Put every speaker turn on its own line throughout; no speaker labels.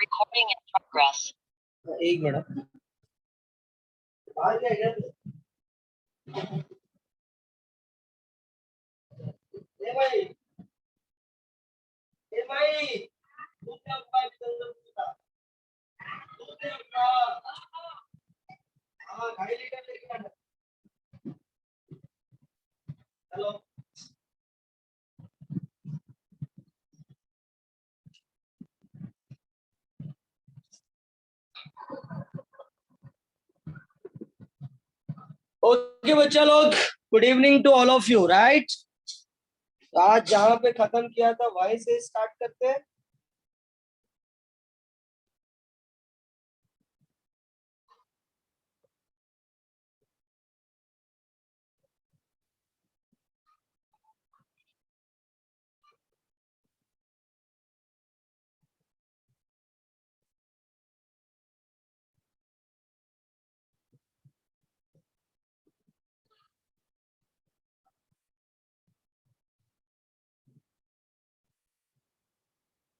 Recording in progress.
एक minute hello okay बच्चा लोग, good evening to all of you. Right, आज जहां पे खत्म किया था वहीं से स्टार्ट करते हैं।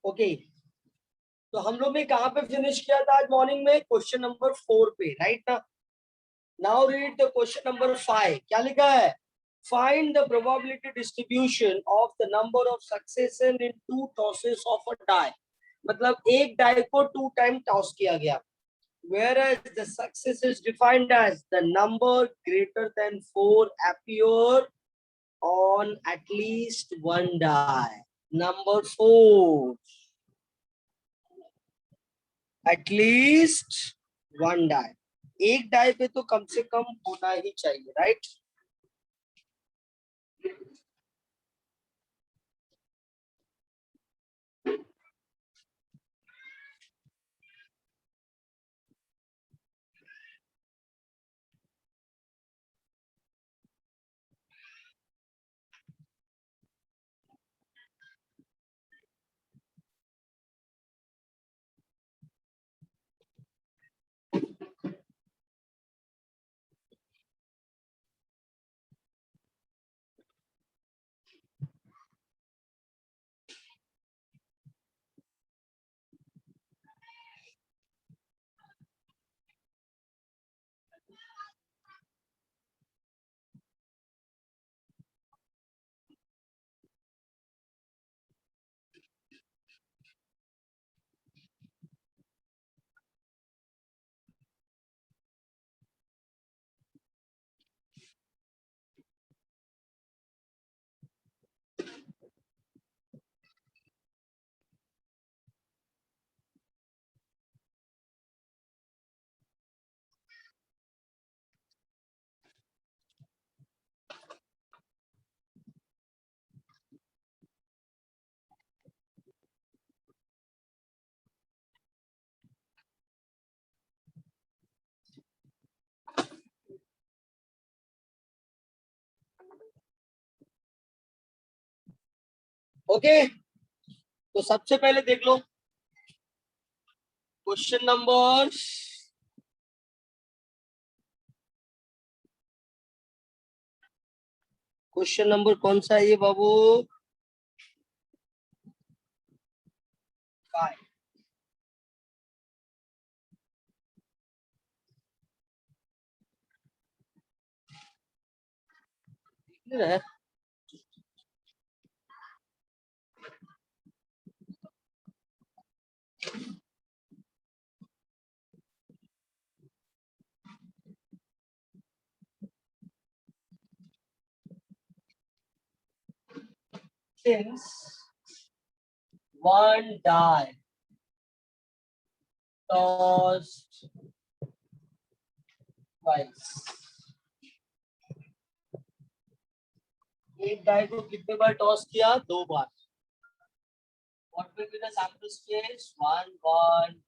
ओके तो हम लोग ने कहाँ पे फिनिश किया था आज मॉर्निंग में? क्वेश्चन नंबर 4 पे, राइट ना? Now read the question number 5। क्या लिखा है? Find the probability distribution of the number of succession in two tosses of a die. मतलब एक डाई को 2 टाइम टॉस किया गया, whereas the success is defined as the number greater than 4 appear on at least one die. Number 4, at least one die. एक die पे तो कम से कम होना ही चाहिए, राइट? ओके तो सबसे पहले देख लो क्वेश्चन नंबर कौन सा है ये बाबू? 5 है। Since one die tossed twice, एक डाई को कितने बार टॉस किया? 2 बार। What will be the sample space? 1 1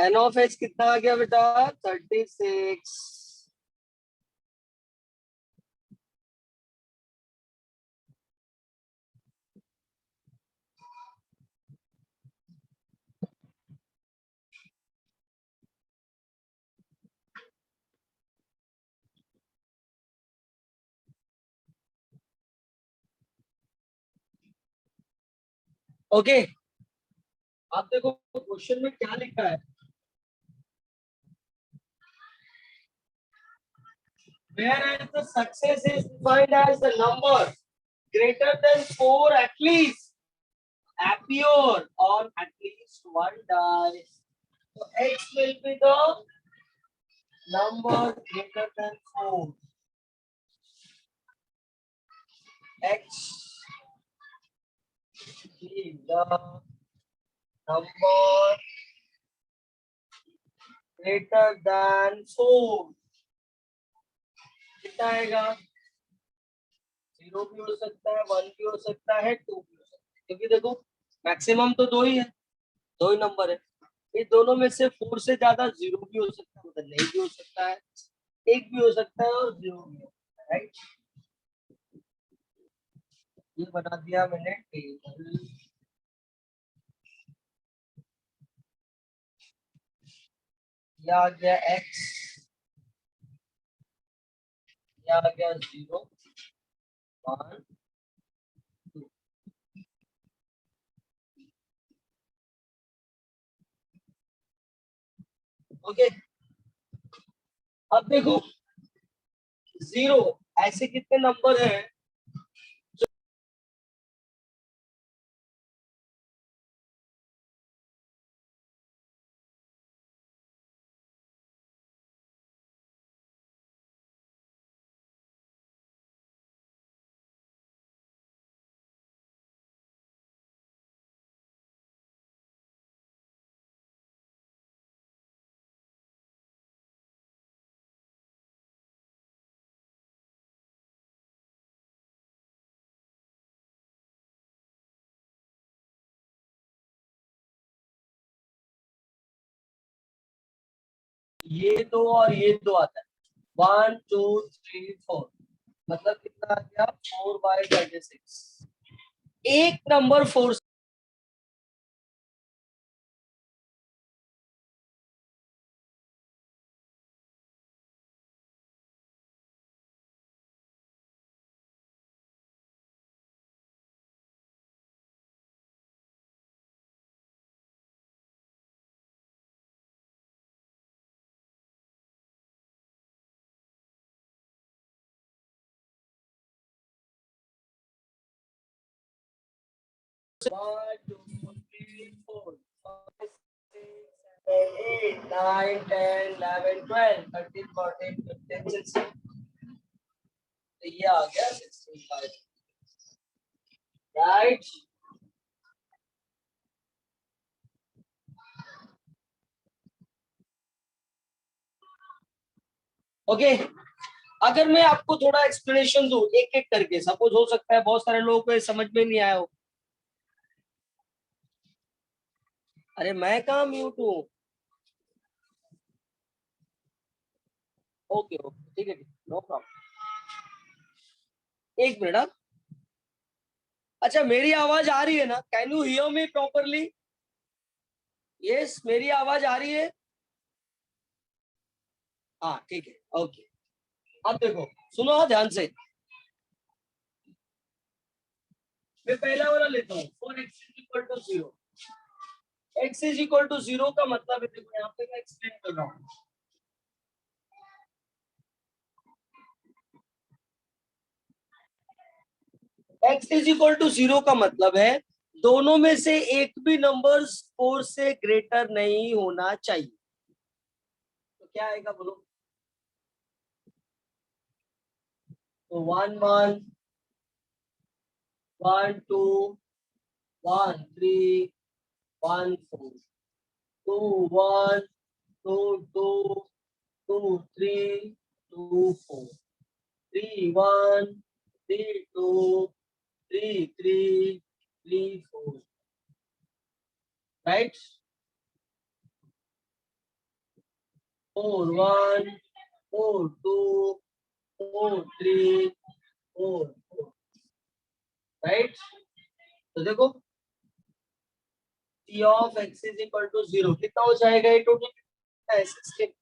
n of H कितना आ गया बेटा 36। ओके आप देखो क्वेश्चन में क्या लिखा है, whereas the success is defined as the number greater than 4 at least appear on at least one die. So x will be the number greater than 4. X is the number greater than 4. कितना आएगा? 0 भी हो सकता है, 1 भी हो सकता है, 2 भी हो सकता है, क्योंकि देखो मैक्सिमम तो दो ही है, दो ही नंबर है। ये दोनों में से 4 से ज्यादा 0 भी हो सकता है, मतलब नहीं भी हो सकता है, 1 भी हो सकता है और 0 भी हो सकता है, राइट। ये बना दिया मैंने टेबल। ये आ गया x, ये आ गया 0 1 2। ओके अब देखो 0 ऐसे कितने नंबर हैं? ये दो और ये दो आता है 1 2 3 4, मतलब कितना आ गया 4/36। एक number 4। One, two, three, four, five, six, seven, 8, 9, 10, 11, 12, 13, 14, 15, 16। तो ये आ गया 65, राइट। ओके अगर मैं आपको थोड़ा एक्सप्लेनेशन दूं एक एक करके, सपोज हो सकता है बहुत सारे लोगों को समझ में नहीं आया हो। अरे मैं कहाँ म्यूट हूँ? ओके ओके ठीक है, नो प्रॉब्लम। एक मिनट हाँ। अच्छा मेरी आवाज आ रही है ना? Can you hear me properly? Yes मेरी आवाज आ रही है? हाँ ठीक है ओके। अब देखो सुनो हाँ ध्यान से, मैं पहला वाला लेता हूँ for X is equal to 0। X is equal to 0 का मतलब है, देखो यहाँ पे मैं एक्सप्लेन कर रहा हूँ। एक्स इज इक्वल टू 0 का मतलब है दोनों में से एक भी नंबर 4 से ग्रेटर नहीं होना चाहिए। तो क्या आएगा बोलो? तो 1 1 1 2 1 3 1 4 2 1 2 2 2 3 2 4 3 1 3 2 3 3 3 4, राइट। 4 1 4 2 4 3 4 4, राइट। तो देखो P of x is equal to 0 कितना हो जाएगा, ये टोटल कितना है 16,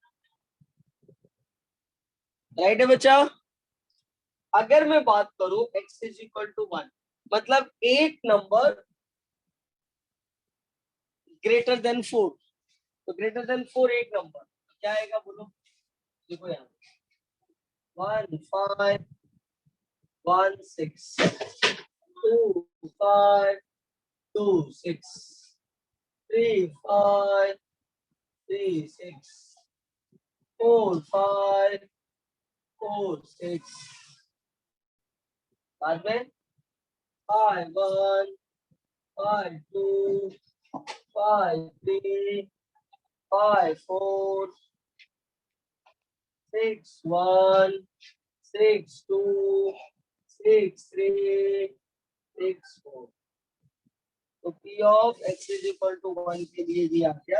राइट है बच्चा। अगर मैं बात करूं x इज इक्वल टू 1, मतलब एक नंबर ग्रेटर देन 4, तो ग्रेटर देन 4 एक नंबर क्या आएगा बोलो। देखो यहाँ 1 5 1 6 2 5 2 6 3 5 3 6 4 5 4 6, बाद में 5 1 5 2 5 3 5 4 6 1 6 2 6 3 6 4, तो P of x is equal to 1 के लिए भी आ गया,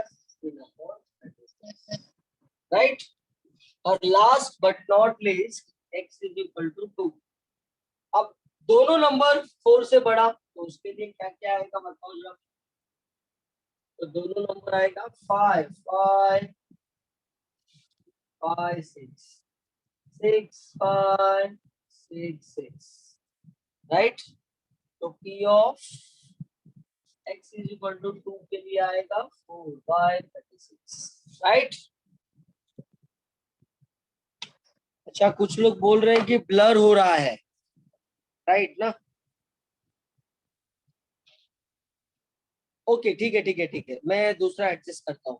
राइट। और last but not least x is equal to 2। अब दोनों नंबर 4 से बड़ा, तो उसके लिए क्या क्या आएगा बताओ जरा। तो दोनों नंबर आएगा 5 5 5 6 6 5 6 6, राइट। तो P of x is equal to 2 के लिए आएगा 4 5 36, राइट। अच्छा कुछ लोग बोल रहे हैं कि ब्लर हो रहा है, राइट ना। ओके ठीक है ठीक है ठीक है, मैं दूसरा एडजस्ट करता हूँ।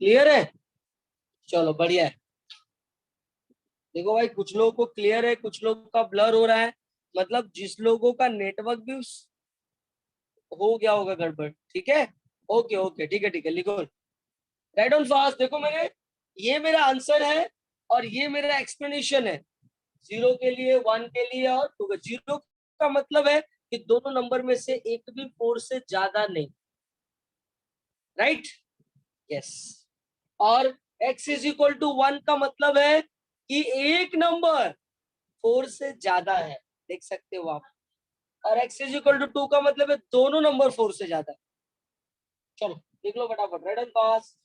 क्लियर है, चलो बढ़िया है। देखो भाई कुछ लोगों को क्लियर है, कुछ लोगों का ब्लर हो रहा है, मतलब जिस लोगों का नेटवर्क भी हो गया होगा गड़बड़, ठीक है। ओके ओके ठीक है लिखो, राइट ऑन फास्ट। देखो मैंने, ये मेरा आंसर है और ये मेरा एक्सप्लेनेशन है, 0 के लिए 1 के लिए और 2 के। 0 का मतलब है कि दोनों नंबर में से एक भी 4 से ज्यादा नहीं, राइट, यस। और x इज इक्वल टू 1 का मतलब है कि एक नंबर 4 से ज्यादा है, देख सकते हो आप। और x इज इक्वल टू 2 का मतलब है दोनों नंबर 4 से ज्यादा है। चलो देख लो फटाफट, राइट एंड पास।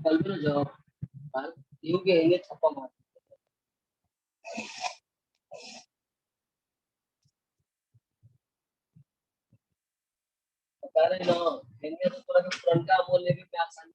कल भी जाओ ये छप्पा मार, बता रहे ना, इनमें तो पूरा फ्रंट का बोलने भी मैं आसान।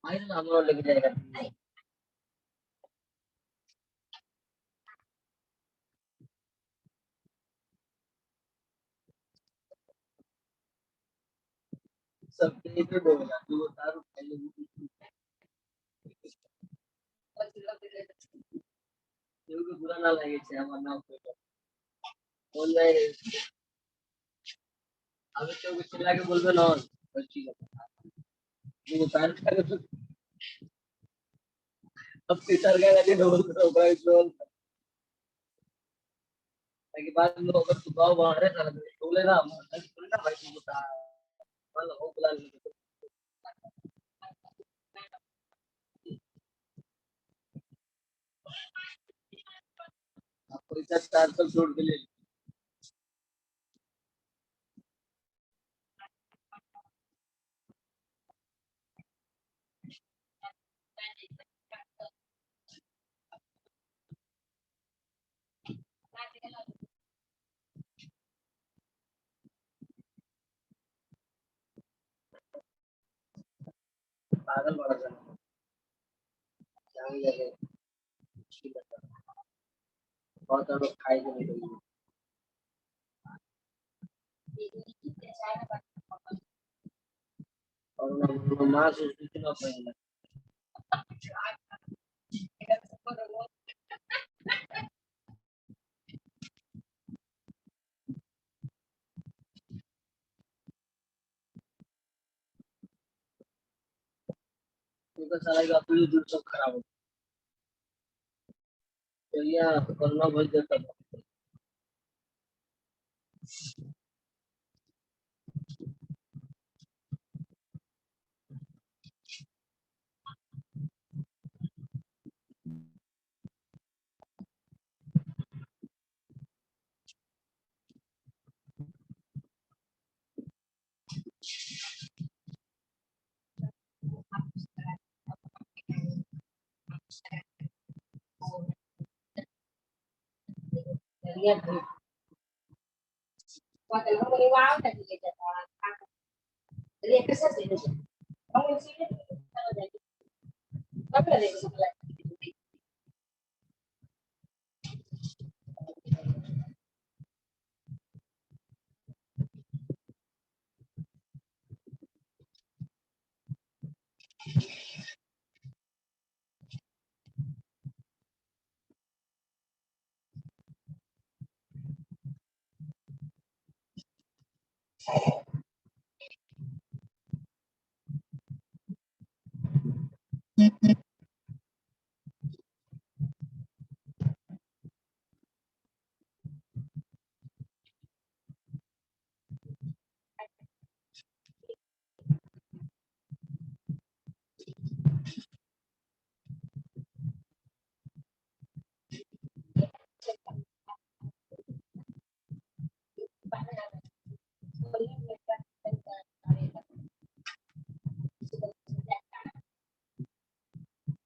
आई ना हम लोग लेके जाएगा, सब पे पे बोलेगा जो तार पहले क्योंकि बुरा ना लगे छे আমার নাম অনলাইনে আমি তো কিছু লাগে বলবে না, ঠিক আছে वो पैरेंट्स का तो अब टीचर का लगे ढोल तो भाई ढोल ताकि बाद में अगर तू गाँव बाहर है ना ढोले ना बोले ना भाई तू बता मतलब वो बुला ले आपको इधर 400 जोड़ के ले पागल बड़ा जाना जाने लगे बहुत लोग खाएंगे नहीं और मांस कितना पड़ेगा तो साला का अपनी दूध सब खराब हो तो यहाँ तो करना बहुत देता है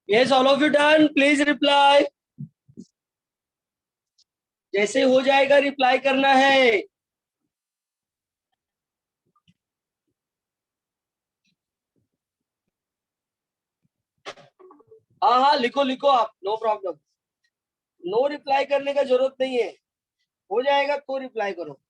Yes, all of you done. Please reply. जैसे हो जाएगा रिप्लाई करना है. हाँ हाँ लिखो लिखो आप, नो प्रॉब्लम. नो रिप्लाई करने का जरूरत नहीं है. हो जाएगा तो रिप्लाई करो.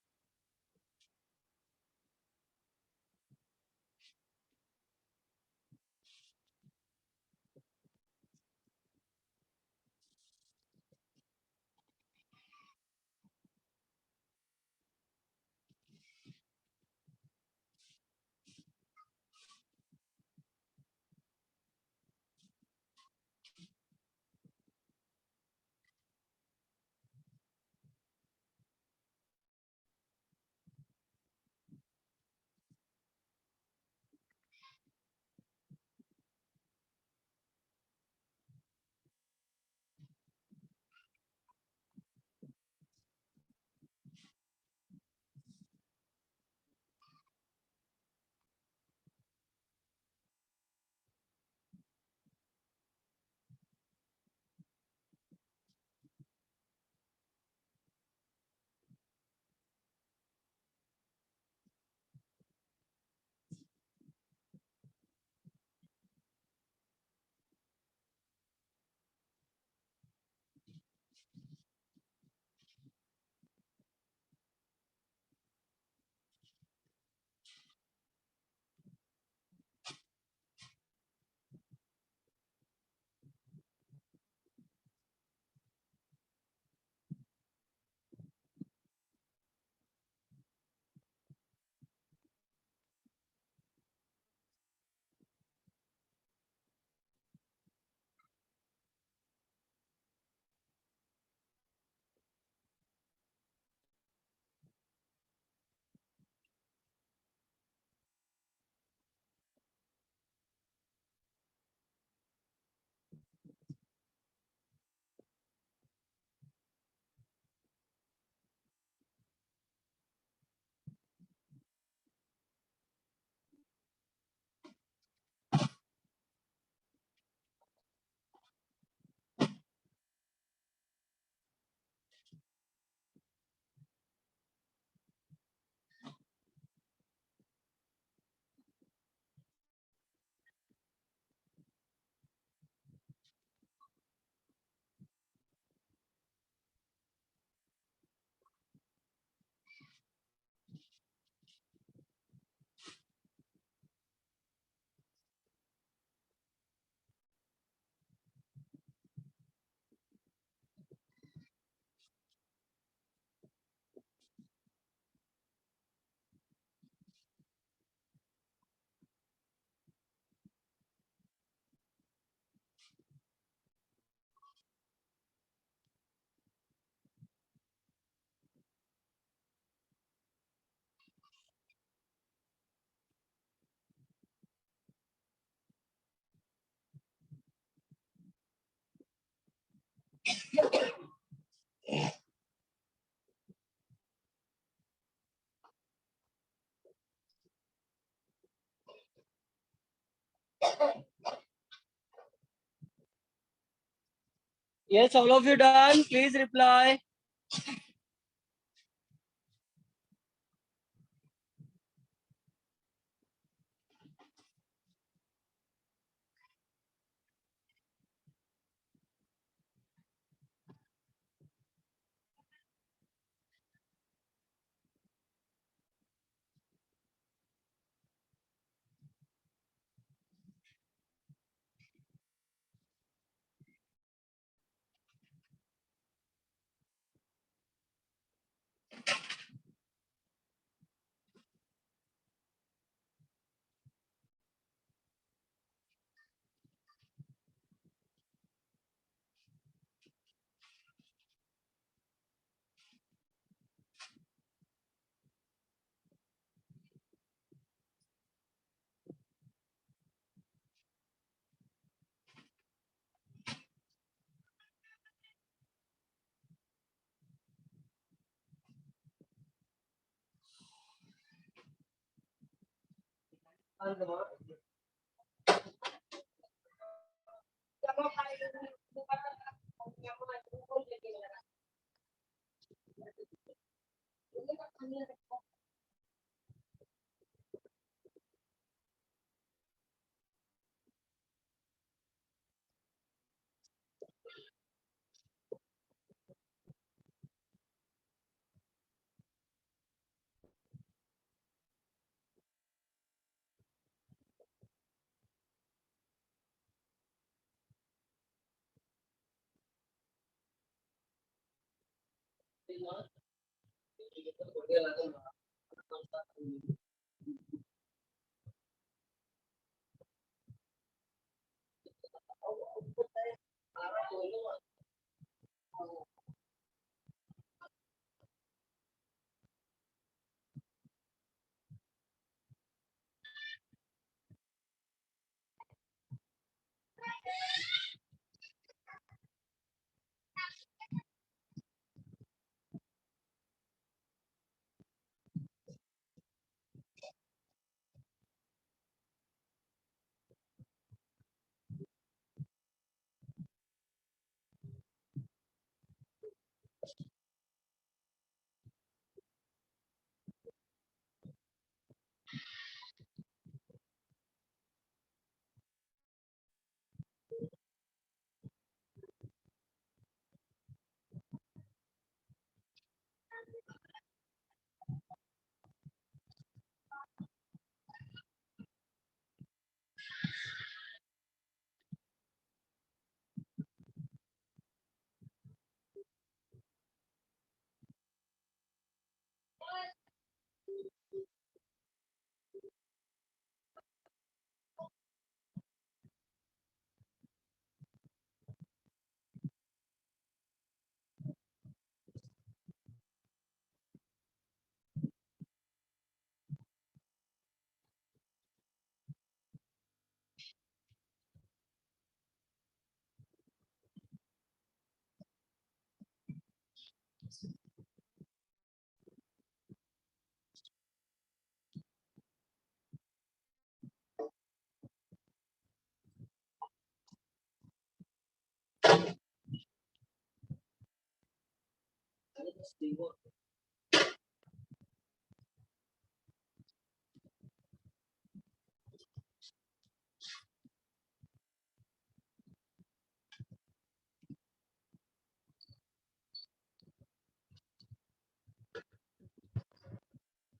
Yes, all of you done? Please reply.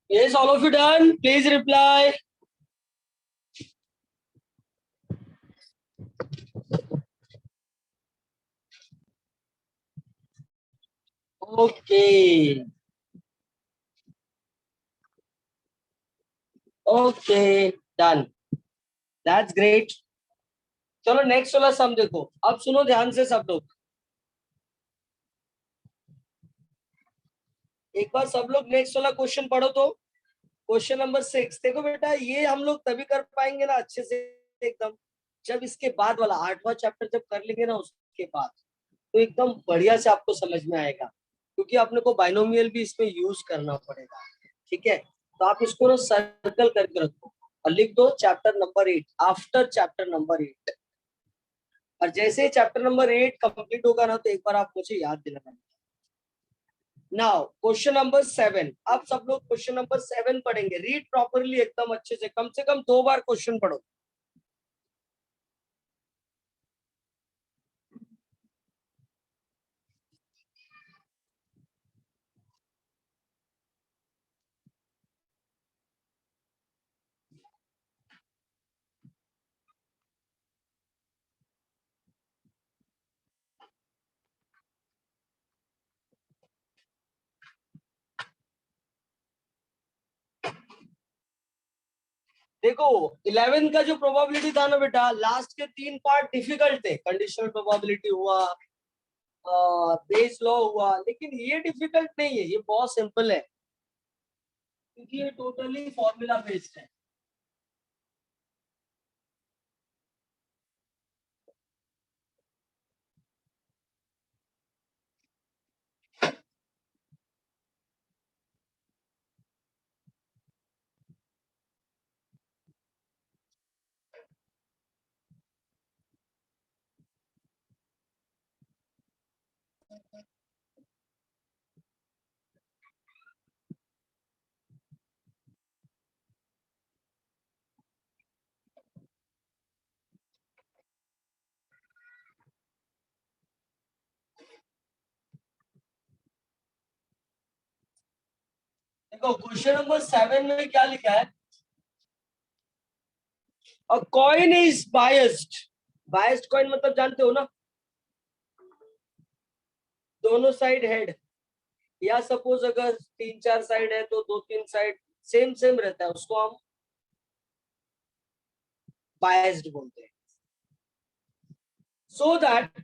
Yes, all of you done? Please reply. Okay. Okay, done. That's great. चलो नेक्स्ट वाला सम देखो. अब सुनो ध्यान से सब लोग. एक बार सब लोग नेक्स्ट वाला क्वेश्चन पढ़ो तो. Question number 6. देखो बेटा, ये हम लोग तभी कर पाएंगे ना अच्छे से एकदम, जब इसके बाद वाला 8वां चैप्टर जब कर लेंगे ना, उसके बाद तो एकदम बढ़िया से आपको समझ में आएगा, क्योंकि अपने को बाइनोमियल भी इसमें यूज करना पड़ेगा. ठीक है, तो आप इसको ना सर्कल करके रखो और लिख दो chapter number 8 after chapter number 8. और जैसे चैप्टर नंबर 8 कंप्लीट होगा ना तो एक बार आप मुझे याद दिलाना। नाउ क्वेश्चन नंबर 7, आप सब लोग क्वेश्चन नंबर 7 पढ़ेंगे। रीड प्रॉपरली एकदम अच्छे से कम 2 बार क्वेश्चन पढ़ो। देखो 11 का जो प्रोबेबिलिटी था ना बेटा, लास्ट के 3 पार्ट डिफिकल्ट थे। कंडीशनल प्रोबेबिलिटी हुआ, बेस लॉ हुआ, लेकिन ये डिफिकल्ट नहीं है, ये बहुत सिंपल है क्योंकि ये टोटली फॉर्मूला बेस्ड है। देखो क्वेश्चन नंबर 7 में क्या लिखा है, अ coin is biased. Biased coin मतलब जानते हो ना, दोनों साइड हेड, या सपोज अगर 3-4 साइड है तो 2-3 साइड सेम सेम रहता है, उसको हम बायस्ड बोलते हैं। So that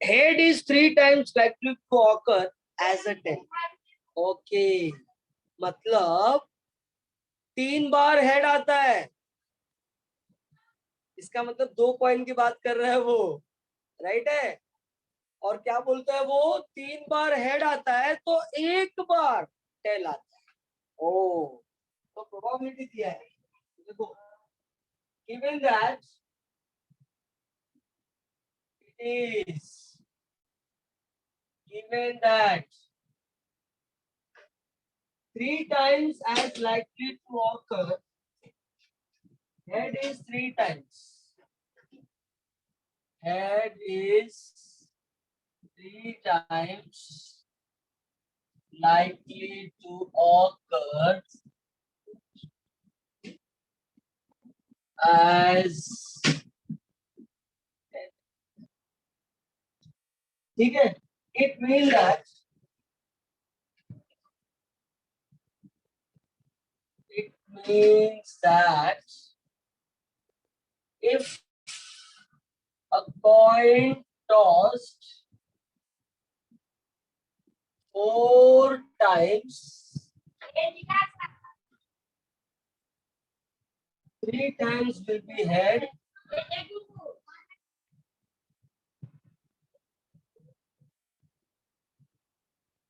head is 3 times likely to occur as a tail। Okay, मतलब 3 बार हेड आता है, इसका मतलब 2 कॉइन की बात कर रहा है वो, राइट है। और क्या बोलता है वो, 3 बार हेड आता है तो 1 बार टेल आता है। ओ, तो प्रोबेबिलिटी दिया है, देखो given that it is given that 3 times as likely to occur, head is 3 times, head is 3 times likely to occur as, ठीक है, it means that it means that if a coin tossed 4 times, 3 times will be head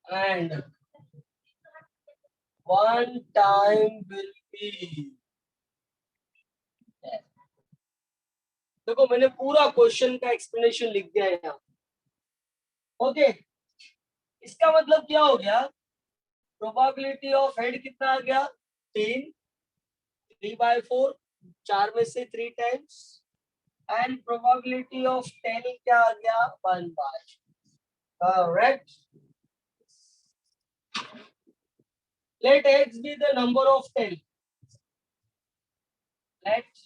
and 1 time will be tail। देखो मैंने पूरा question का explanation लिख दिया है यहाँ। ओके, इसका मतलब क्या हो गया, प्रोबेबिलिटी ऑफ हेड कितना आ गया, 3, 3/4, 4 में से 3 times, and probability of tail क्या आ गया, 1/, correct. Let x be the number of tail, let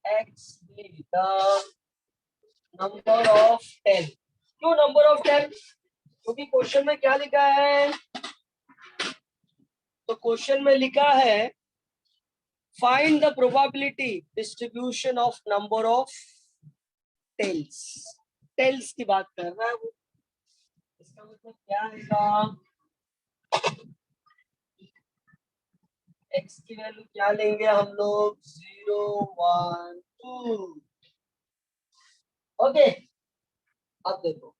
x be the number of tail। क्यों नंबर ऑफ टेल, क्योंकि क्वेश्चन में क्या लिखा है, तो क्वेश्चन में लिखा है find the probability distribution of number of tails. Tails की बात कर रहा है वो, इसका मतलब क्या है, x की वैल्यू क्या लेंगे हम लोग, 0, 1, 2। ओके, अब देखो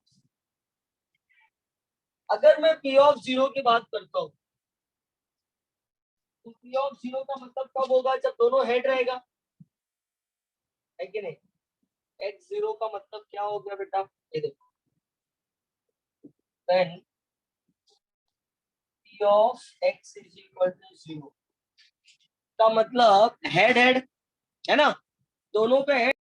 अगर मैं p ऑफ 0 की बात करता हूँ तो p ऑफ 0 का मतलब कब होगा, जब दोनों हेड रहेगा, है कि नहीं। x0 का मतलब क्या हो गया बेटा, ये देखो, when p of x is equal to 0 का मतलब हेड हेड है ना, दोनों पे हेड।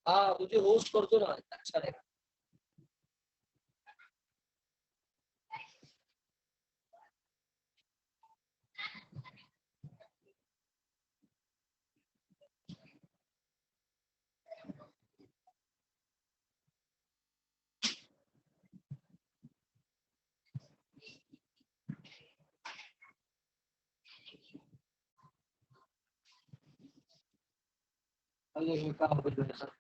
हाँ मुझे होस्ट कर दो ना, अच्छा रहेगा। अरे काम कर दो sir.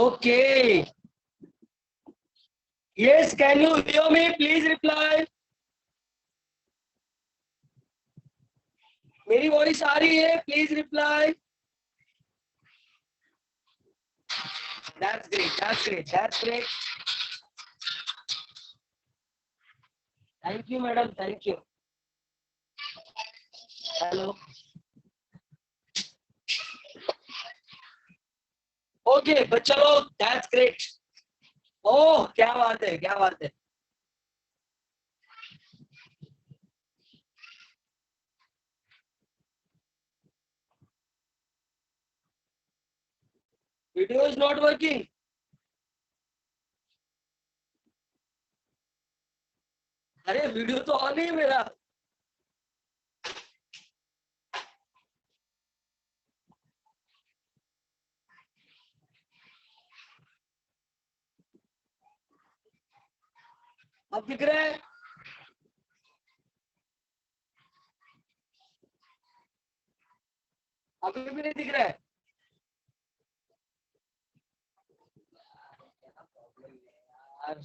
Okay. Yes, can you hear me? Please reply. मेरी वॉइस आ रही है? Please reply. That's great. That's great. That's great. Thank you, madam. Thank you. Hello. Okay, but चलो, that's great. Oh, क्या बात है, क्या बात है. Video is not working. अरे वीडियो तो ऑन ही है मेरा. अब दिख रहा है? अभी भी नहीं दिख रहा है. यार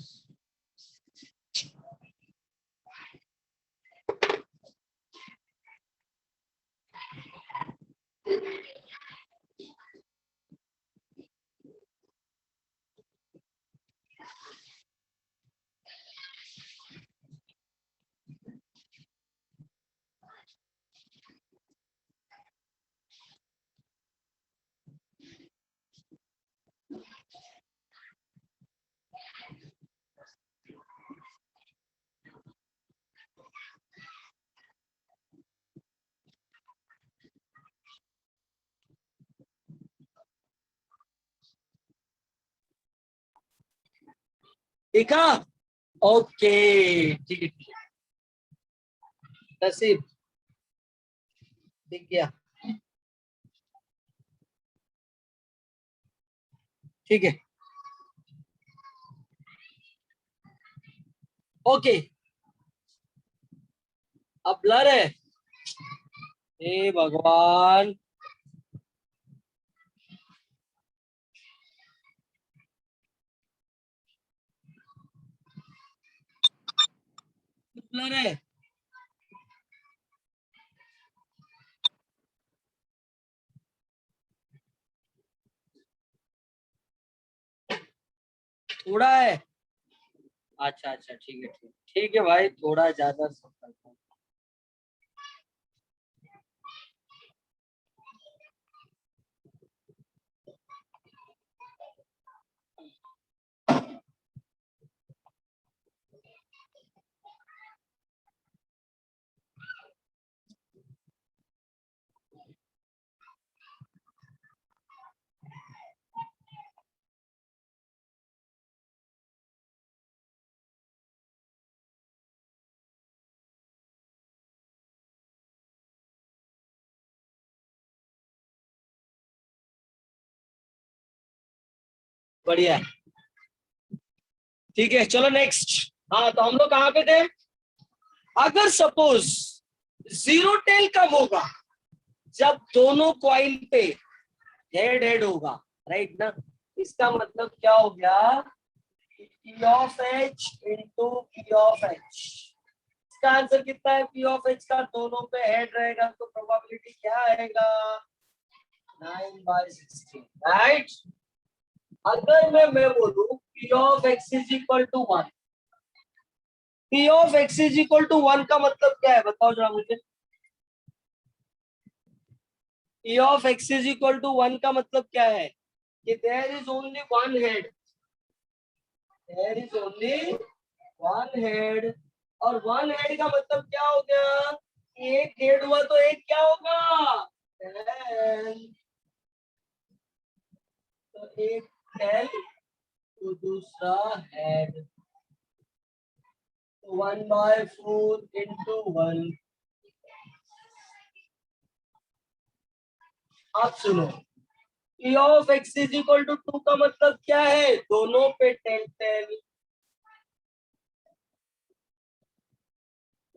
देखा? ओके, ठीक है, ठीक है. नसीब दिख गया. ठीक है. ओके. अब ब्लर है. हे भगवान. ब्लर है. थोड़ा है. अच्छा अच्छा, ठीक है, ठीक, ठीक है भाई, थोड़ा ज्यादा सब करता हूँ. बढ़िया. ठीक है, चलो नेक्स्ट. हाँ, तो हम लोग कहाँ पे थे? अगर सपोज जीरो टेल कब होगा? जब दोनों कॉइल पे हेड हेड होगा, राइट ना. इसका मतलब क्या हो गया? P of H into P of H. इसका आंसर कितना है? पी ऑफ एच का दोनों पे हेड रहेगा तो प्रोबेबिलिटी क्या आएगा? 9/16, राइट. अगर मैं बोलूं P of X is equal to 1, P of X is equal to 1 का मतलब क्या है? बताओ जरा मुझे. P of X is equal to 1 का मतलब क्या है? कि there is only one head. There is only one head. और वन हेड का मतलब क्या हो गया? एक हेड हुआ तो एक क्या होगा? टेल. तो एक टेल तो दूसरा हेड. तो 1/4 इंटू 1. आप सुनो, P of X is equal to 2 का मतलब क्या है? दोनों पे टेल टेल.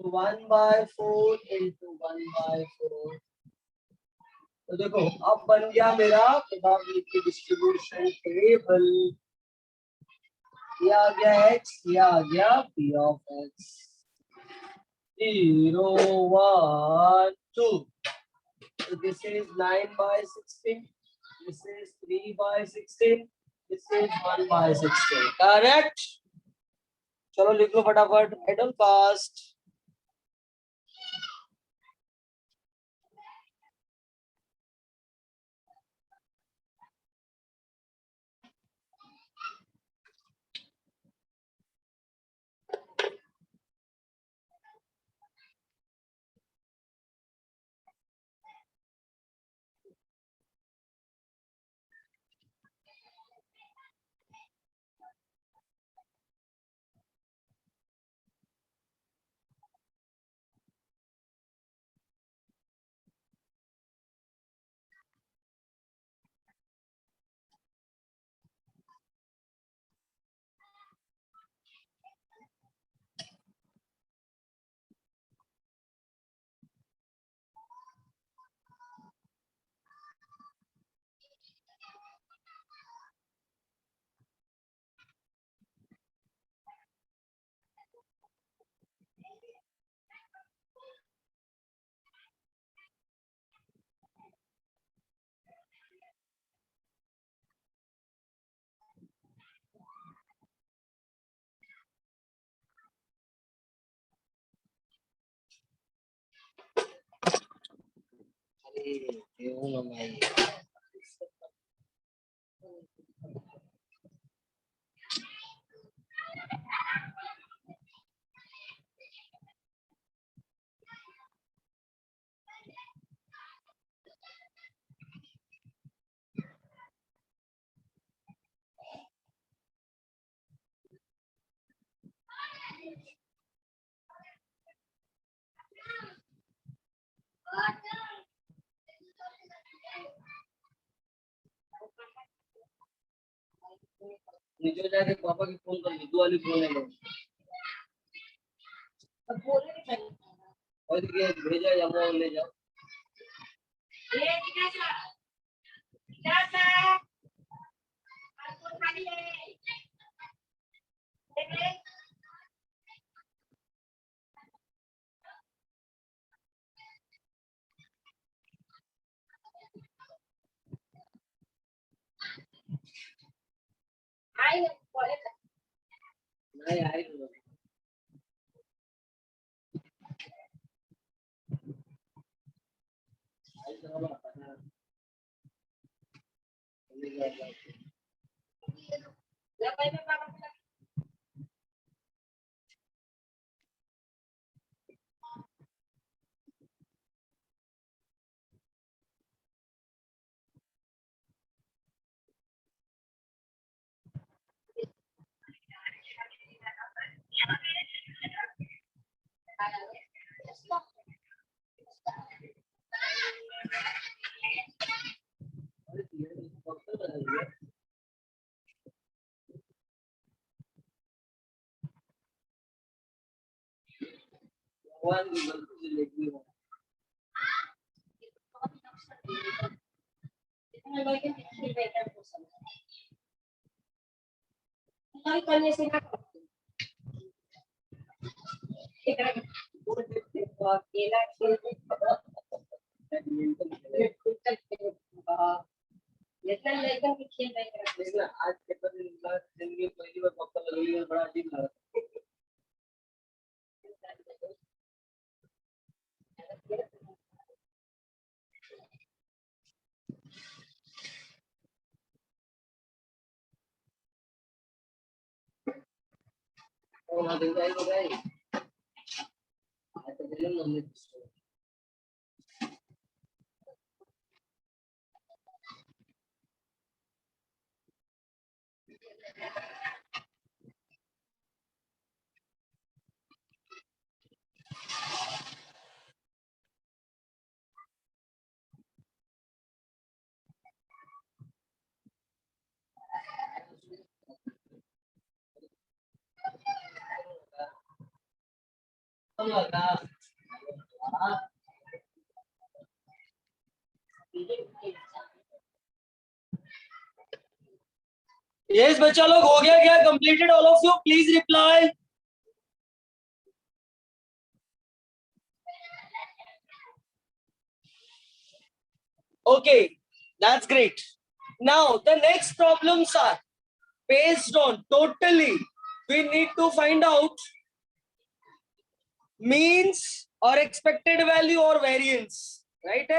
1/4 इंटू 1/4. तो देखो अब बन गया मेरा प्रोबेबिलिटी डिस्ट्रीब्यूशन टेबल। ये आ गया x, ये आ गया p of x। 0 1 2। So this is 9/16. This is 3/16. This is 1/16. Correct? चलो लिख लो फटाफट, हेडल फास्ट। नीचे जाके पापा की फोन कर, दो वाली फोन है और ये भेजा या वो ले जाओ। नहीं आई भगवान की गलती से लेगी हो। आज पेपर जिंदगी पहली बार पापा लगी बड़ा अजीब लगा। और ना दिन जाए तो गए आज तो दिन मम्मी लगा। यस बच्चा लोग, हो गया क्या? Completed all of you? Please reply. Okay, that's great. Now the next problems are based on totally. We need to find out means or expected value or variance, right?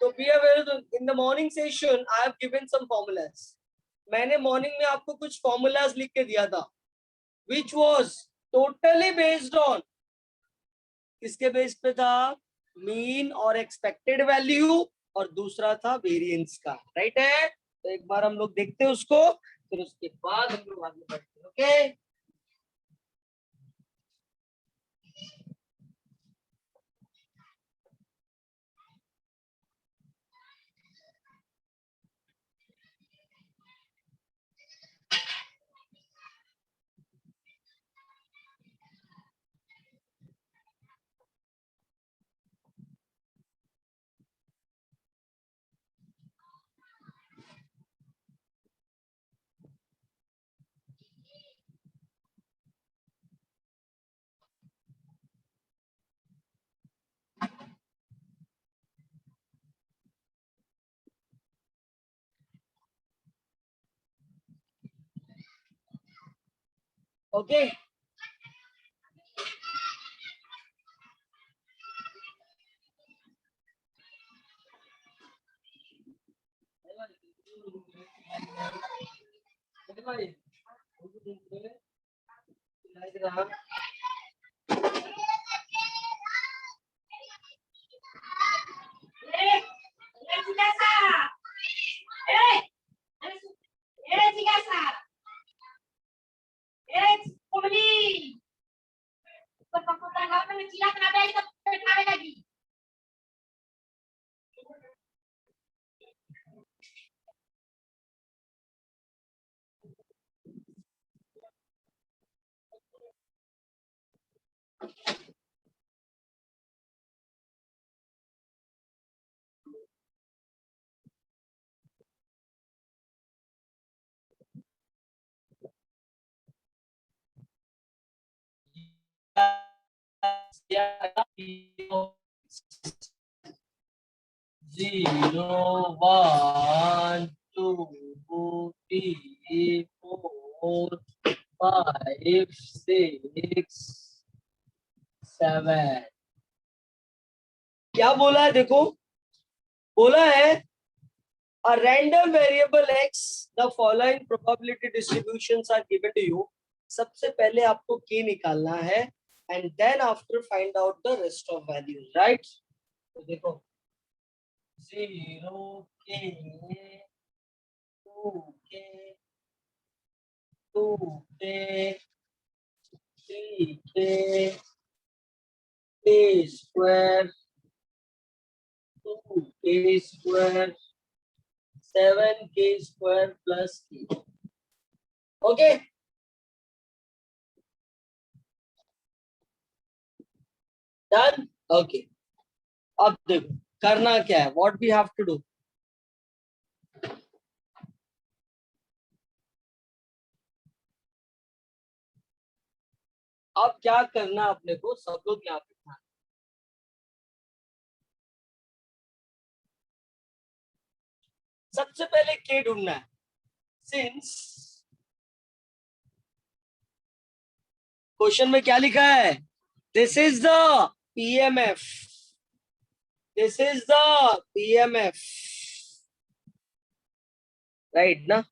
So be aware that in the morning session I have given some formulas. मैंने morning में आपको कुछ formulas लिख के दिया था, which was totally based on, किसके base पे था? मीन और एक्सपेक्टेड वैल्यू, और दूसरा था वेरिएंस का, राइट है? तो एक बार हम लोग देखते हैं उसको, फिर उसके बाद हम लोग आगे बढ़ते हैं. Okay, okay. Zero, one, two, three, four, five, six, seven. क्या बोला है देखो? बोला है a random variable x, the following probability distributions are given to you. सबसे पहले आपको k निकालना है and then after find out the rest of values, right? तो देखो 0k, 2k, 2k, 3k, k square, 2k square, 7k square plus k. Okay. Done. Okay. अब देखो करना क्या है, what we have to do. अब क्या करना है अपने को, सब लोग यहाँ पे ध्यान. सबसे पहले के ढूंढना है. सिंस क्वेश्चन में क्या लिखा है, this is the PMF, this is the PMF, right ना?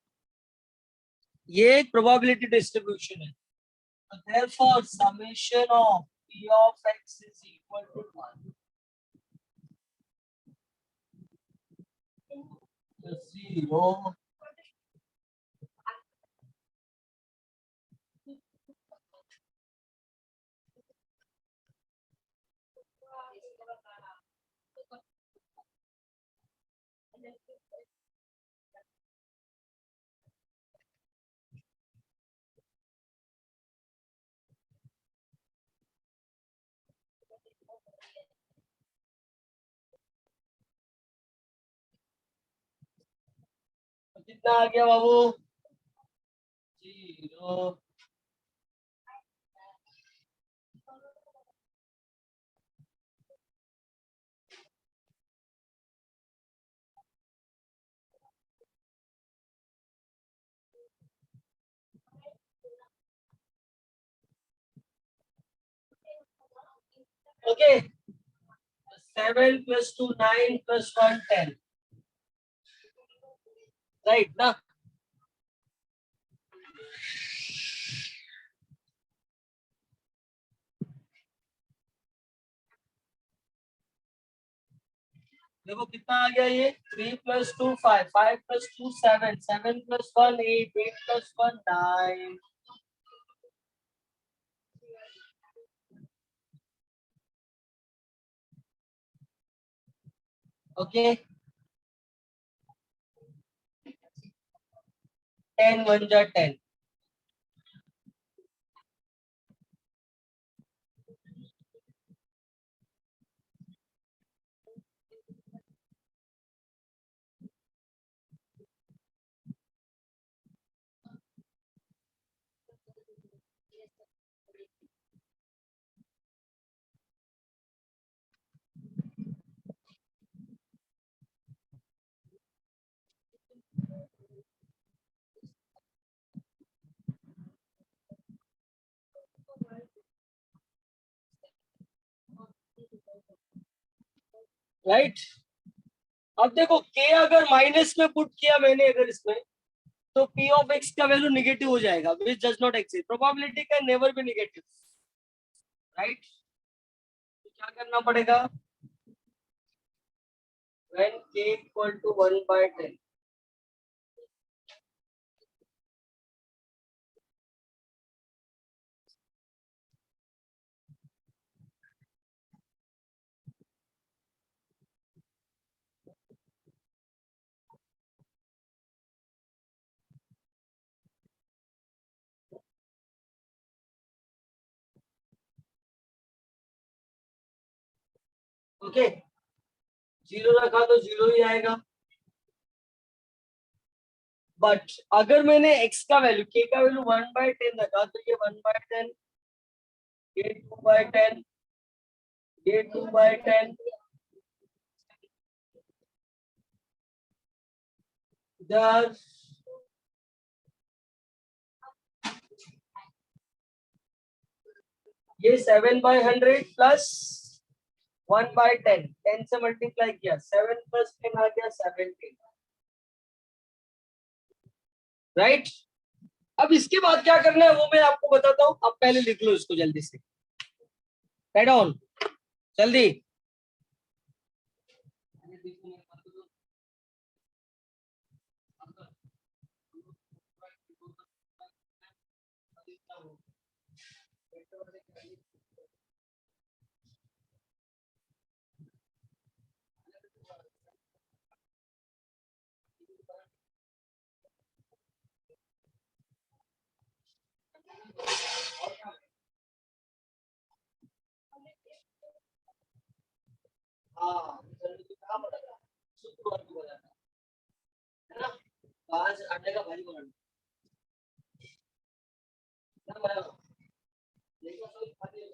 ये एक प्रोबेबिलिटी डिस्ट्रीब्यूशन है. So therefore summation of p of x is equal to 1. So 0, कितना आ गया बाबू? 0. Okay. 7 plus 2, 9 plus 1, 10. Right now. देखो कितना आ गया ये 3 plus 2 5 5 plus 2 7 7 plus 1 8 8 plus 1 9. Okay. 10 1 जा 10. राइट. अब देखो k अगर माइनस में पुट किया मैंने अगर इसमें तो p ऑफ x का वैल्यू निगेटिव हो जाएगा which does not exist. Probability can never be negative. Right. तो क्या करना पड़ेगा when k equal to 1 by 10. Okay. 0 रखा तो 0 ही आएगा. बट अगर मैंने x का वैल्यू k का वैल्यू 1 by 10 रखा तो ये 1 by 10 ये 2 by 10 ये 2 by 10 इधर ये 7 by 100 प्लस 1 by 10 10 से मल्टीप्लाई किया 7 plus 10 आ गया 17. राइट. अब इसके बाद क्या करना है वो मैं आपको बताता हूँ. अब पहले लिख लो इसको जल्दी से. राइट डाउन जल्दी. हाँ कहाँ पड़ेगा शुक्रवार को बताना है ना. आज अंडे का भाजी बनाना है ना. देखो सब खाते हैं.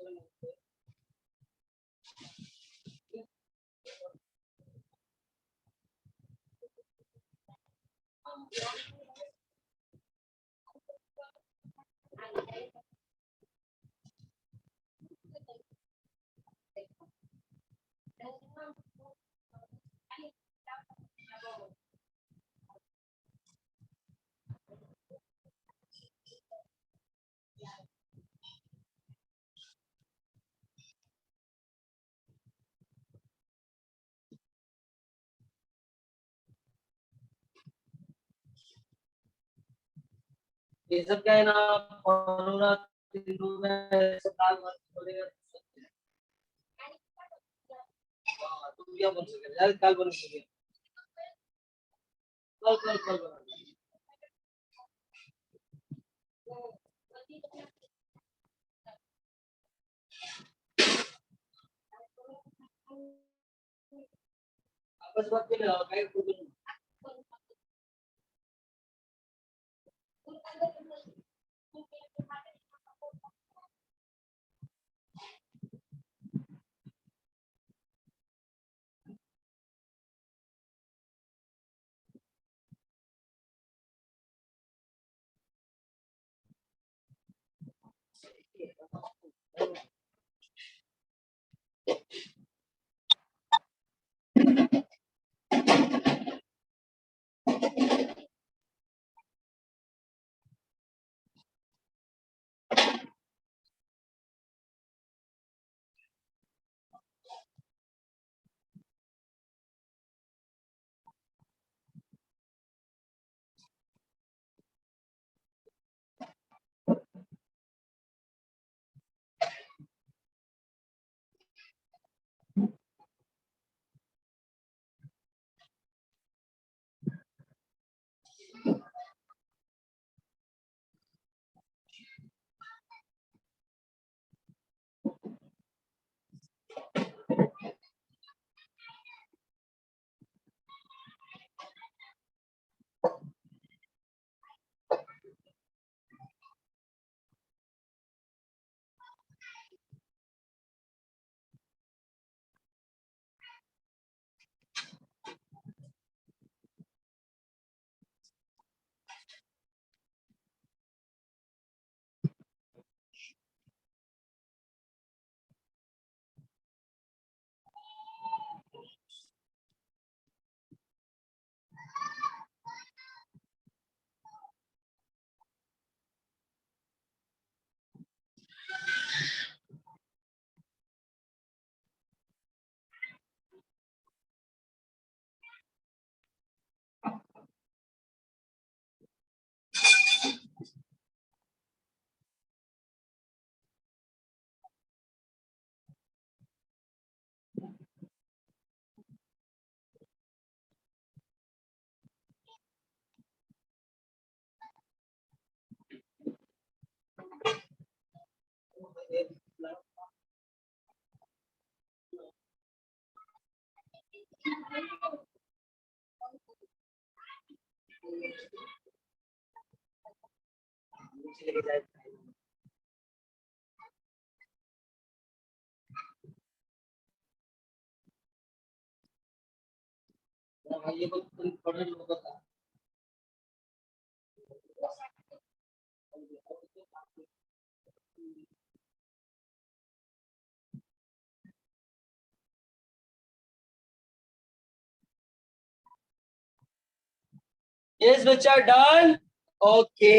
ये सब क्या है ना कोरोना दिनों में सरकार बंद करेगा. हाँ, तुम क्या बन सके यार कल बन सके कल कल कल बना. आपस बात के लिए काय कुछ यस बच्चा, डन। ओके,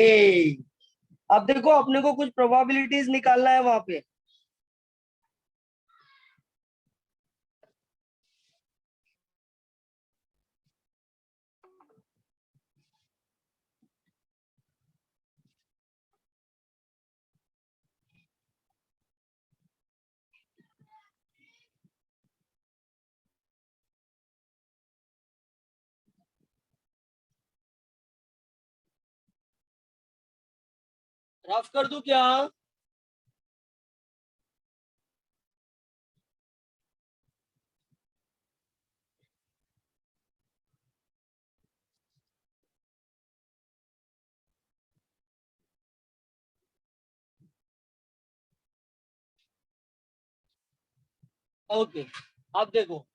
अब देखो अपने को कुछ प्रोबेबिलिटीज निकालना है वहां पे। रफ कर दूं क्या? ओके, अब देखो,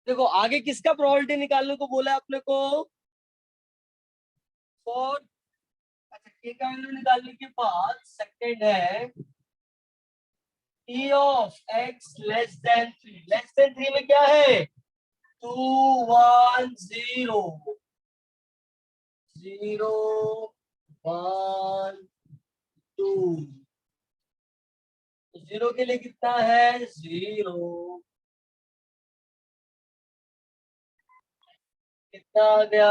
देखो आगे किसका प्रोबेबिलिटी निकालने को बोला है अपने को? फॉर, अच्छा के का वैल्यू निकालने के बाद सेकंड है p of x less than 3। Less than 3 में क्या है? 2 1 0, 0 1 2। 0 के लिए कितना है? 0। कितना आ गया?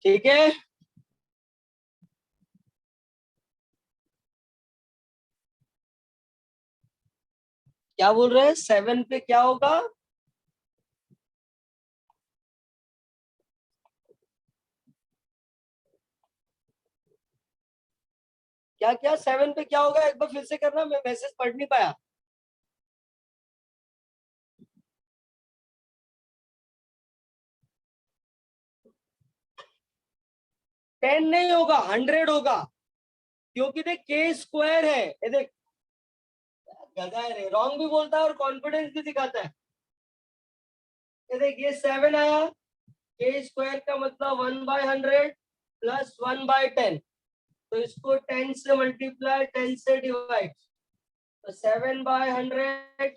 ठीक है, क्या बोल रहे हैं? 7 पे क्या होगा? क्या क्या 7 पे क्या होगा? एक बार फिर से करना, मैं मैसेज पढ़ नहीं पाया। 10 नहीं होगा, 100 होगा, क्योंकि देख के स्क्वायर है। ये देख, गधा है रे, रॉन्ग भी बोलता है और कॉन्फिडेंस भी दिखाता है। ये देख, ये 7 आया, के स्क्वायर का मतलब 1/100 प्लस 1/10, तो इसको 10 से मल्टीप्लाई, 10 से डिवाइड, तो 7/100,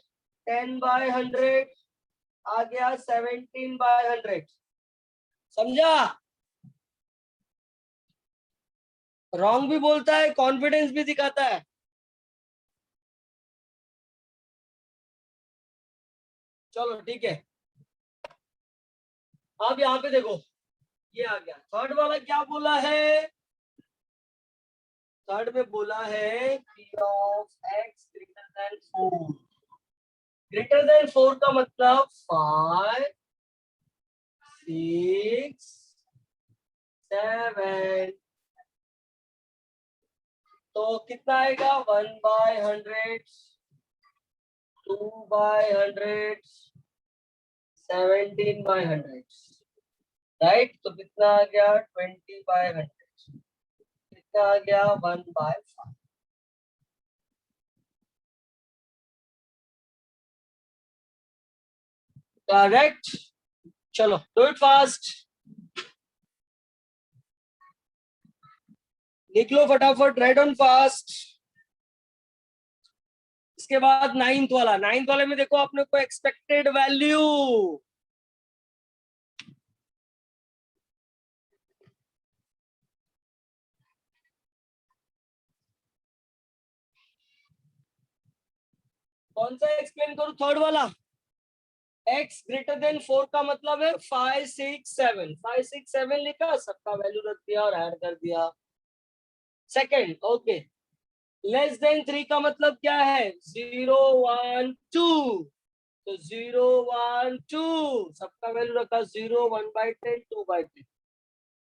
10/100 आ गया 17/100। समझा? रॉन्ग भी बोलता है, कॉन्फिडेंस भी दिखाता है। चलो ठीक है, अब यहाँ पे देखो, ये आ गया। थर्ड वाला क्या बोला है? थर्ड में बोला है p of x greater than 4। Greater than 4 का मतलब 5 6 7, तो कितना आएगा? 1/100, 2/100, 17/100, राइट? तो कितना आ गया? 20/100। कितना आ गया? 1/5। करेक्ट। चलो डू इट फास्ट, लिख लो फटाफट, राइट ऑन फास्ट। इसके बाद नाइन्थ वाला, नाइन्थ वाले में देखो अपने को एक्सपेक्टेड वैल्यू। कौन सा एक्सप्लेन करूं? थर्ड वाला। x ग्रेटर देन 4 का मतलब है 5 6 7। 5 6 7 लिखा, सबका वैल्यू रख दिया और ऐड कर दिया। Second, okay. लेस देन 3 का मतलब क्या है? 0 1 2। तो 0 1 2 सबका वैल्यू रखा, 0 1/10 2/10।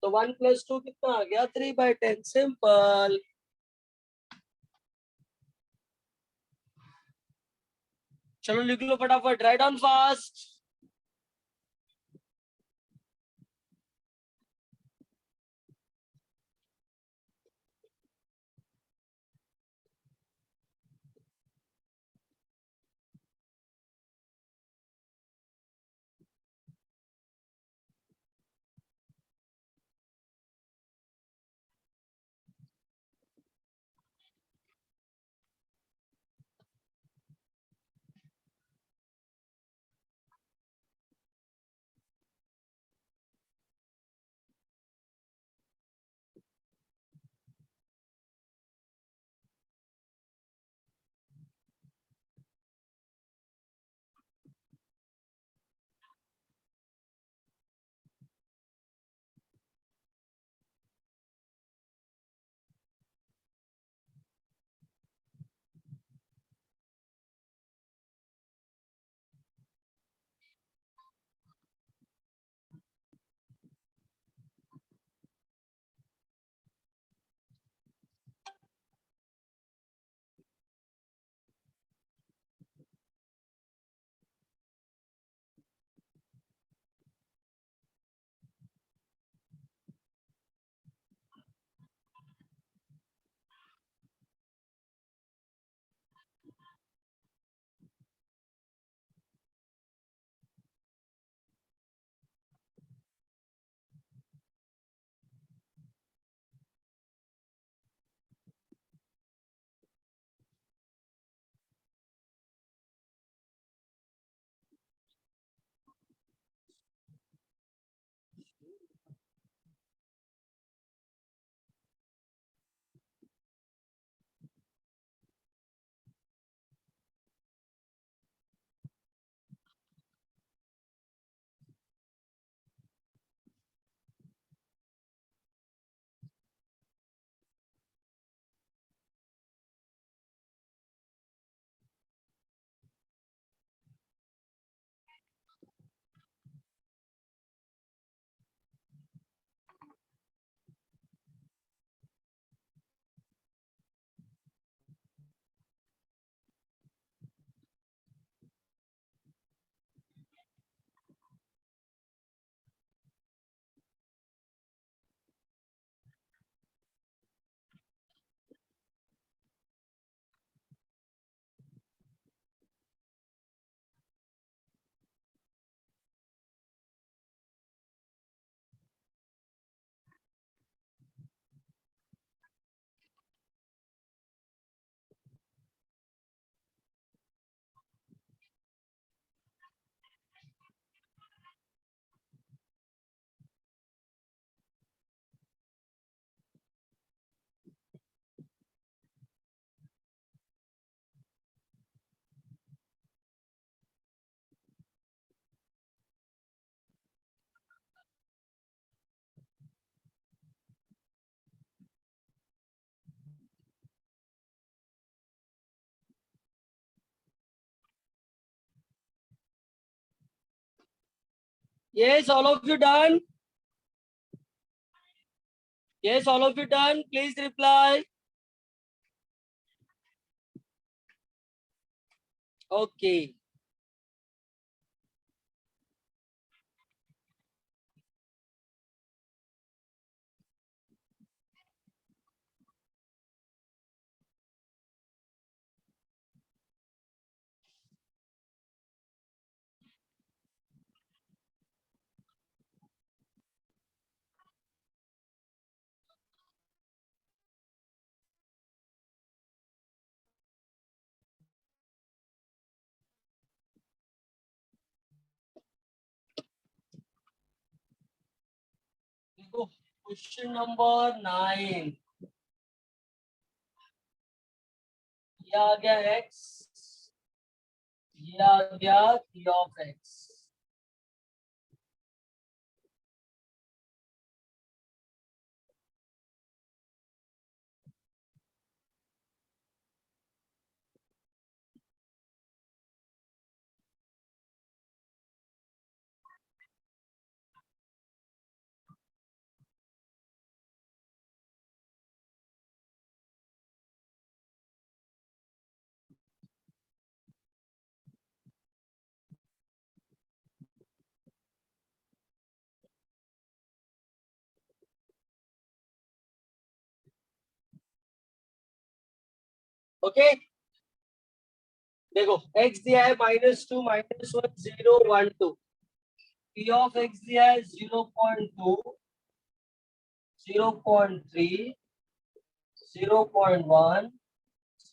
तो 1 + 2 कितना आ गया? 3/10। सिंपल। चलो लिख लो फटाफट, right on fast. Yes, all of you done? Yes, all of you done? Please reply. Okay. देखो, क्वेश्चन नंबर 9 ये आ गया x ये आ गया p ऑफ x। ओके देखो x दिया है -2 -1 0 1 2। p ऑफ x दिया है 0.2 0.3 0.1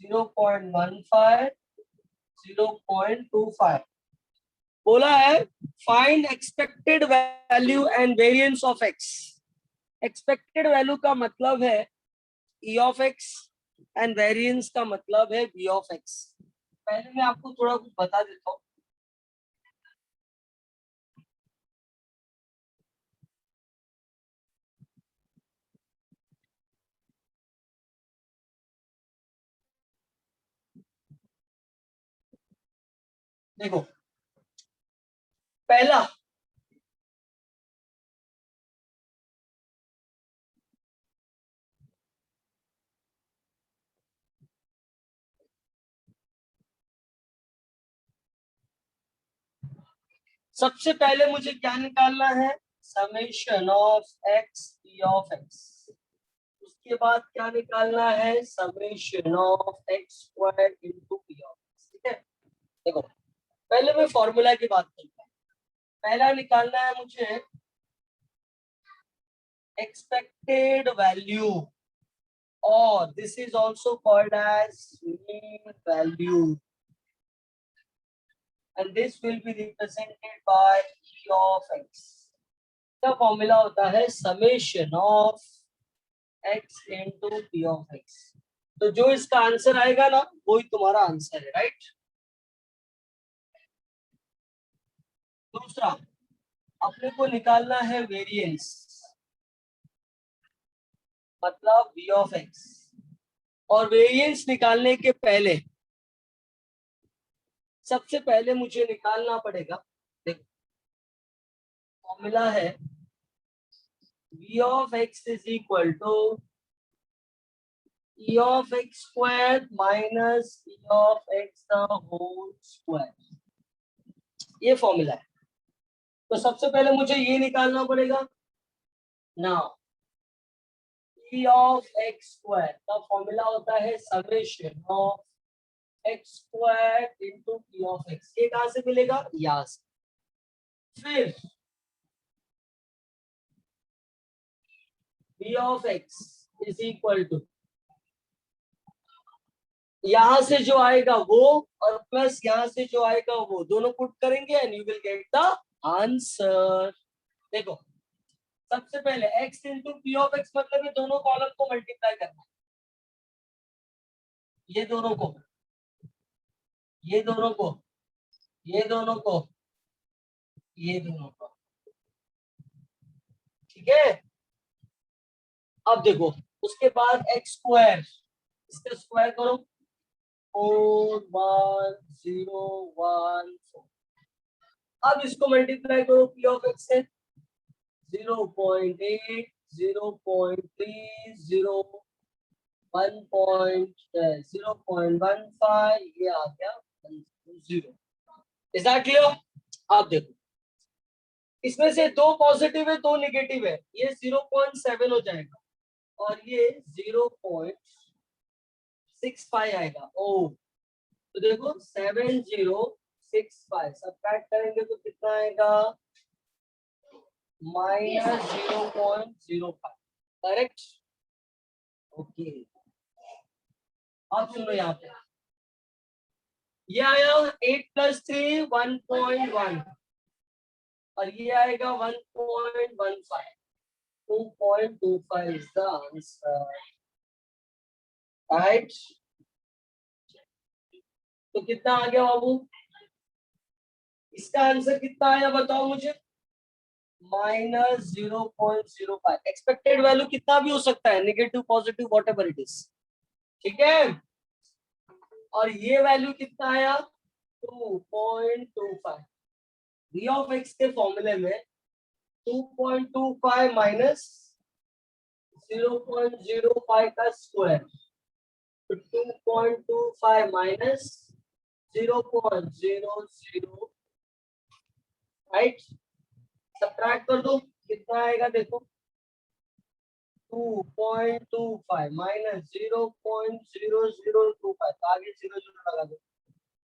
0.15 0.25। बोला है find expected value and variance of x। Expected value का मतलब है e of x and variance का मतलब है v ऑफ x। पहले मैं आपको थोड़ा कुछ बता देता हूँ। देखो पहला सबसे पहले मुझे क्या निकालना है, summation of x p of x। उसके बाद क्या निकालना है, summation of x square into p of x। ठीक है देखो पहले मैं फॉर्मूला की बात करता हूँ। पहला निकालना है मुझे एक्सपेक्टेड वैल्यू और this is also called as mean value and this will be represented by e of x। का फॉर्मूला होता है summation of x into p of x। तो जो इसका आंसर आएगा ना वही तुम्हारा आंसर है, राइट। दूसरा अपने को निकालना है वेरिएंस मतलब v ऑफ x। और वेरिएंस निकालने के पहले सबसे पहले मुझे निकालना पड़ेगा, देखो फॉर्मूला है v of x is equal to e of x square minus e of x the whole square. ये फॉर्मूला है। तो सबसे पहले मुझे ये निकालना पड़ेगा ना, e ऑफ x स्क्वायर का फॉर्मूला होता है summation of x square into p of x। ये कहां से मिलेगा, यहां से। फिर v of x is equal to यहां से जो आएगा वो और प्लस यहां से जो आएगा वो दोनों पुट करेंगे and you will get the answer. देखो सबसे पहले x into P of x मतलब ये दोनों कॉलम को मल्टीप्लाई करना है। ये दोनों को ये दोनों को ये दोनों को ये दोनों को, ठीक है। अब देखो उसके बाद एक्स स्क्वायर, इसका स्क्वायर करो 41014। अब इसको मल्टीप्लाई करो पी ऑफ एक्स से 0.8 0.30 1.0.15 ये आ गया 0। Is that clear. अब देखो इसमें से दो पॉजिटिव है दो नेगेटिव है, ये 0.7 हो जाएगा और ये 0.65 आएगा। ओ तो देखो 7065 सब्ट्रैक्ट करेंगे तो कितना आएगा, -0.05। करेक्ट। ओके अब सुनो यहाँ पे ये आया 8 + 3 1.1 और ये आएगा 1.15 2.25 इज द आंसर, राइट। तो कितना आ गया बाबू, इसका आंसर कितना आया बताओ मुझे, -0.05। एक्सपेक्टेड वैल्यू कितना भी हो सकता है, negative positive what ever it is, ठीक है। और ये वैल्यू कितना आया, 2.25। v ऑफ x के फॉर्मूले में 2.25 माइनस 0.05 का स्क्वायर, तो 2.25 माइनस 0.00, राइट। सब्ट्रैक्ट कर दो, कितना आएगा देखो, 2.25 माइनस 0.0025, तो आगे 0 0 लगा दो।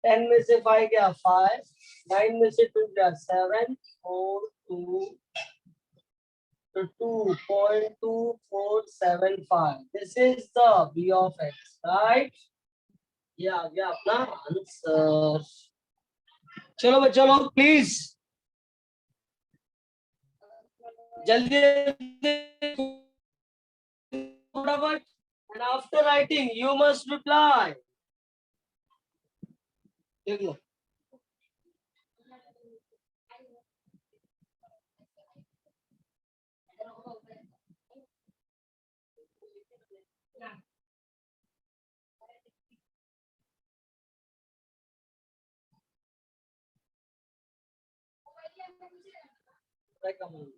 10 में से 5 गया 5, 9 में से 2 गया 7, 4 2, तो 2.2475। This is the v of x, right. ये आ गया अपना आंसर। चलो बच्चों लोग प्लीज जल्दी फटाफट, and after writing you must reply। देख लो,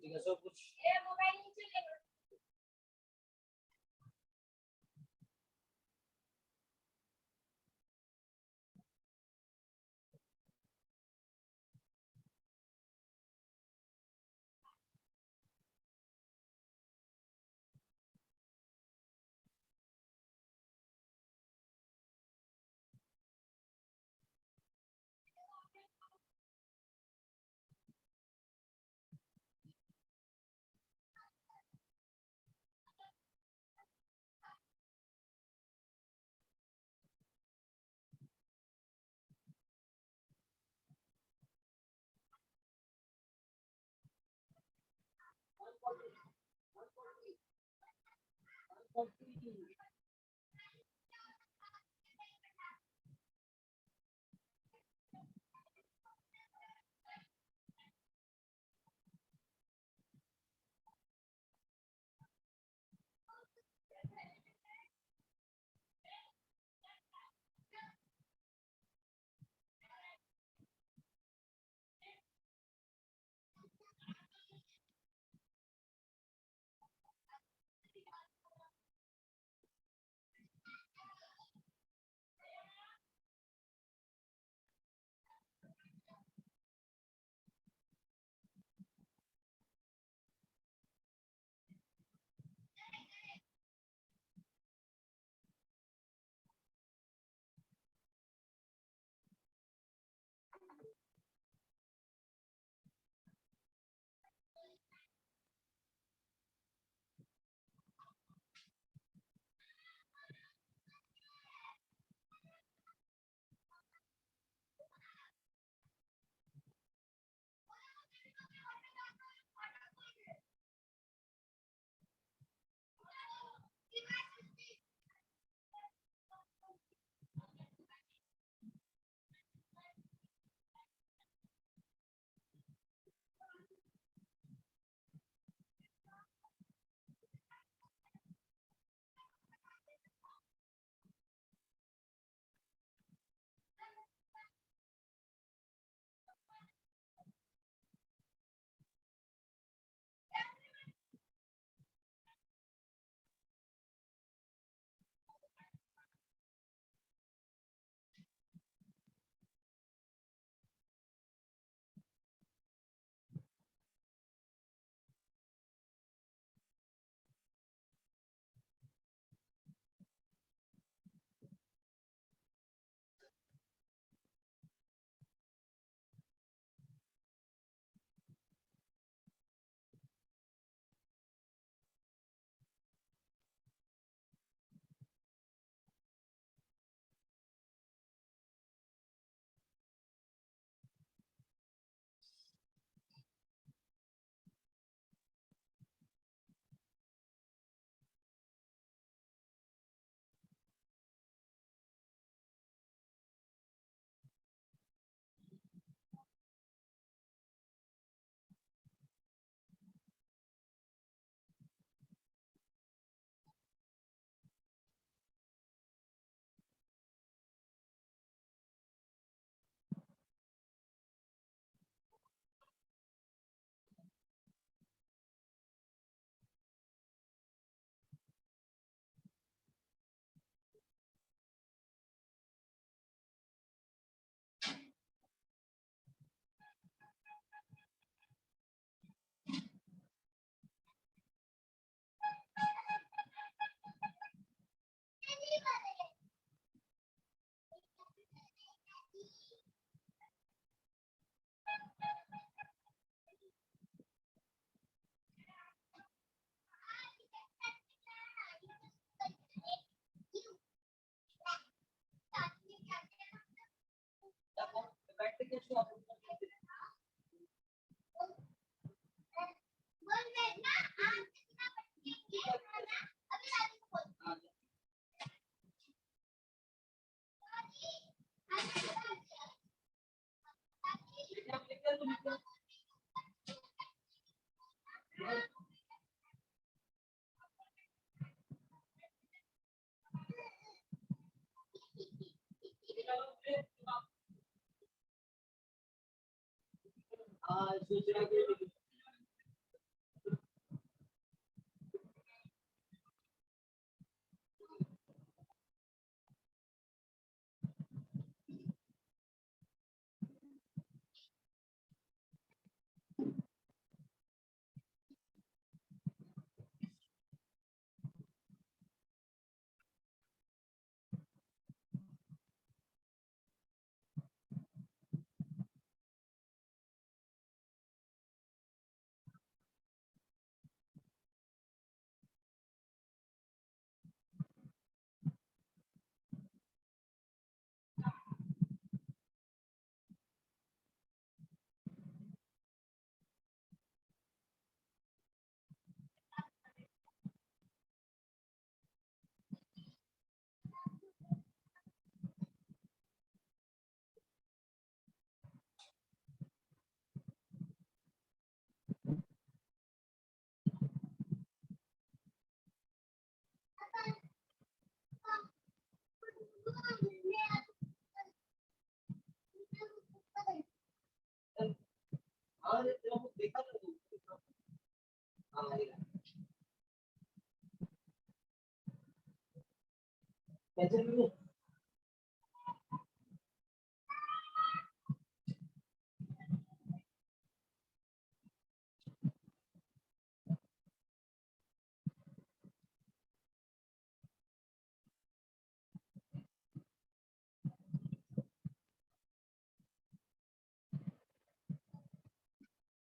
ठीक है सब कुछ।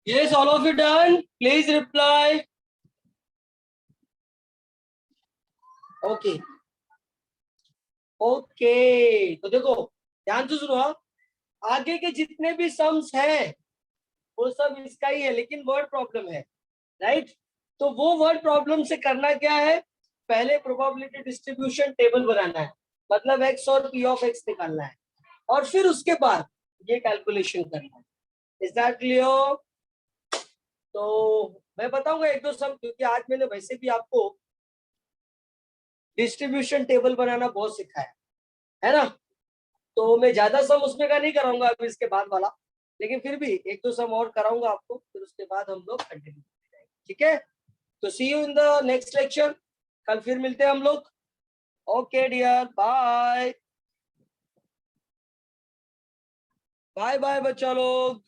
Yes, all of you done? Please reply. Okay. Okay, तो देखो ध्यान से सुनो, आगे के जितने भी सम्स हैं वो सब इसका ही है, लेकिन वर्ड प्रॉब्लम है, राइट? तो वो वर्ड प्रॉब्लम से करना क्या है, पहले प्रोबेबिलिटी डिस्ट्रीब्यूशन टेबल बनाना है, मतलब एक्स और पी ऑफ एक्स निकालना है, और फिर उसके बाद ये कैलकुलेशन करना है। Is that clear? तो मैं बताऊंगा एक दो सम, क्योंकि आज मैंने वैसे भी आपको डिस्ट्रीब्यूशन टेबल बनाना बहुत सिखाया है ना, तो मैं ज्यादा सम उसमें का नहीं कराऊंगा अभी इसके बाद वाला, लेकिन फिर भी एक दो सम और कराऊंगा आपको, फिर उसके बाद हम लोग कंटिन्यू करेंगे, ठीक है? तो see you in the next lecture, कल फिर मिलते हैं हम लोग। Okay dear, bye bye bye बच्चा लोग।